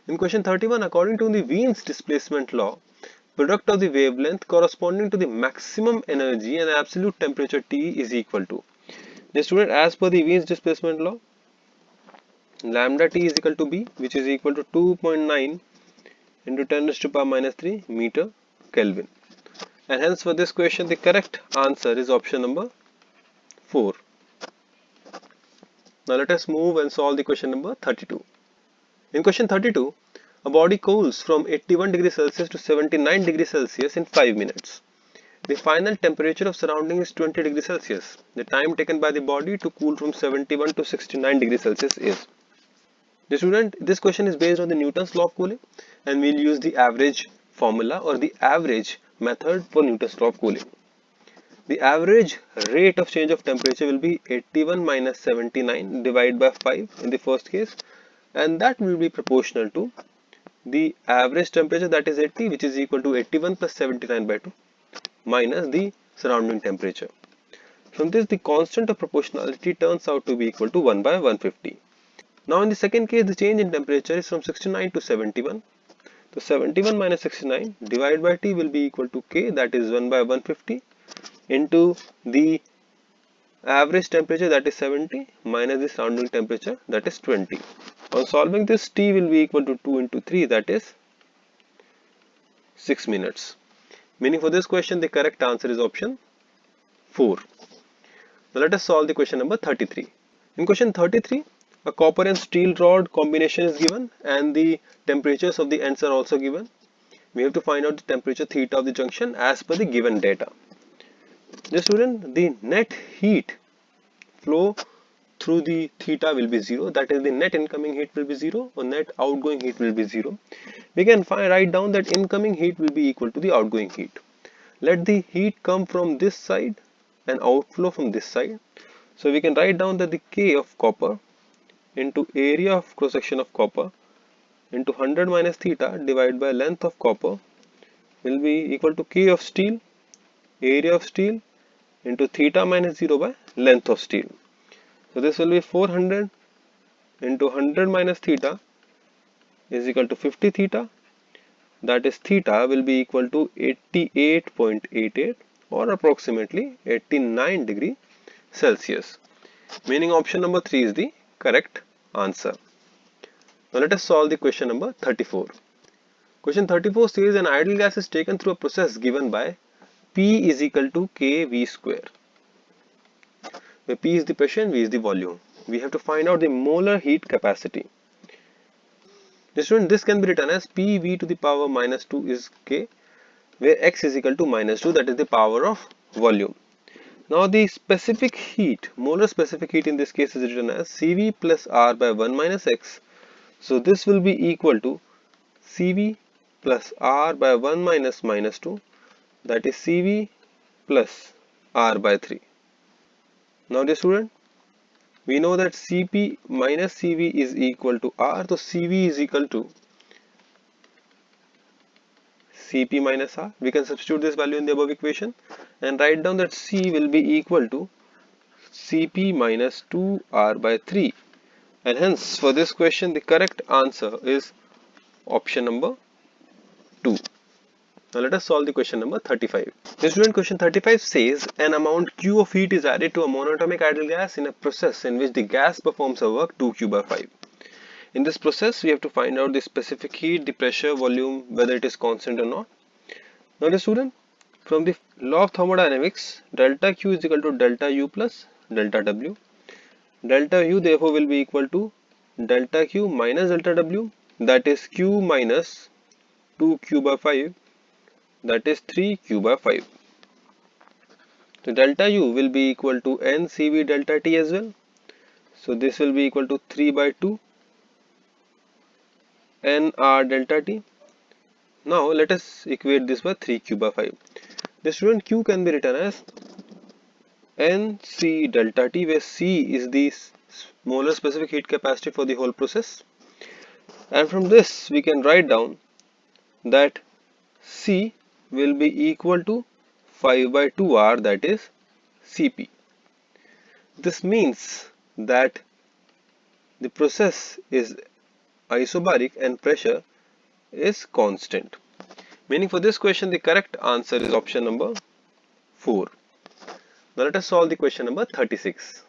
In question 31, according to the Wien's displacement law, product of the wavelength corresponding to the maximum energy and absolute temperature T is equal to. The student, as per the Wien's displacement law, lambda T is equal to B, which is equal to 2.9 into 10 raised to power minus 3 meter Kelvin. And hence for this question, the correct answer is option number 4. Now let us move and solve the question number 32. In question 32, a body cools from 81 degrees Celsius to 79 degrees Celsius in 5 minutes. The final temperature of surrounding is 20 degrees Celsius. The time taken by the body to cool from 71 to 69 degrees Celsius is. The student, this question is based on the Newton's law of cooling, and we'll use the average formula or the average method for Newton's law of cooling. The average rate of change of temperature will be 81 minus 79 divided by 5 in the first case, and that will be proportional to the average temperature, that is 80, which is equal to 81 plus 79 by 2 minus the surrounding temperature. From this, the constant of proportionality turns out to be equal to 1 by 150. Now in the second case, the change in temperature is from 69 to 71. So 71 minus 69 divided by T will be equal to K, that is 1 by 150, into the average temperature, that is 70, minus the surrounding temperature, that is 20. On solving this, T will be equal to 2 into 3, that is 6 minutes. Meaning for this question, the correct answer is option 4. Now let us solve the question number 33. In question 33, a copper and steel rod combination is given and the temperatures of the ends are also given. We have to find out the temperature theta of the junction as per the given data. The student, the net heat flow through the theta will be 0, that is the net incoming heat will be 0 or net outgoing heat will be 0. We can write down that incoming heat will be equal to the outgoing heat. Let the heat come from this side and outflow from this side. So we can write down that the K of copper into area of cross section of copper into 100 minus theta divided by length of copper will be equal to K of steel, area of steel, into theta minus 0 by length of steel. So this will be 400 into 100 minus theta is equal to 50 theta, that is theta will be equal to 88.88 or approximately 89 degree Celsius. Meaning option number 3 is the correct answer. Now let us solve the question number 34. Question 34 says an ideal gas is taken through a process given by P is equal to kV square, where P is the pressure and V is the volume. We have to find out the molar heat capacity. Student, this can be written as PV to the power minus 2 is K, where X is equal to minus 2, that is the power of volume. Now the specific heat, molar specific heat in this case is written as CV plus R by 1 minus X. So this will be equal to CV plus R by 1 minus minus 2, that is CV plus R by 3. Now the student, we know that Cp minus Cv is equal to R, so Cv is equal to Cp minus R. We can substitute this value in the above equation and write down that C will be equal to Cp minus 2R by 3. And hence for this question the correct answer is option number 2. Now let us solve the question number 35. The student, question 35 says an amount Q of heat is added to a monatomic ideal gas in a process in which the gas performs a work 2Q by 5. In this process we have to find out the specific heat, the pressure, volume, whether it is constant or not. Now the student, from the law of thermodynamics, delta Q is equal to delta U plus delta W. Delta U therefore will be equal to delta Q minus delta W, that is Q minus 2Q by 5, that is 3Q by 5. So delta U will be equal to NCV delta T as well. So this will be equal to 3 by 2 NR delta T. Now let us equate this by 3Q by 5. The student, Q can be written as NC delta T, where C is the molar specific heat capacity for the whole process. And from this we can write down that C will be equal to 5 by 2R, that is Cp. This means that the process is isobaric and pressure is constant. Meaning for this question the correct answer is option number 4. Now let us solve the question number 36.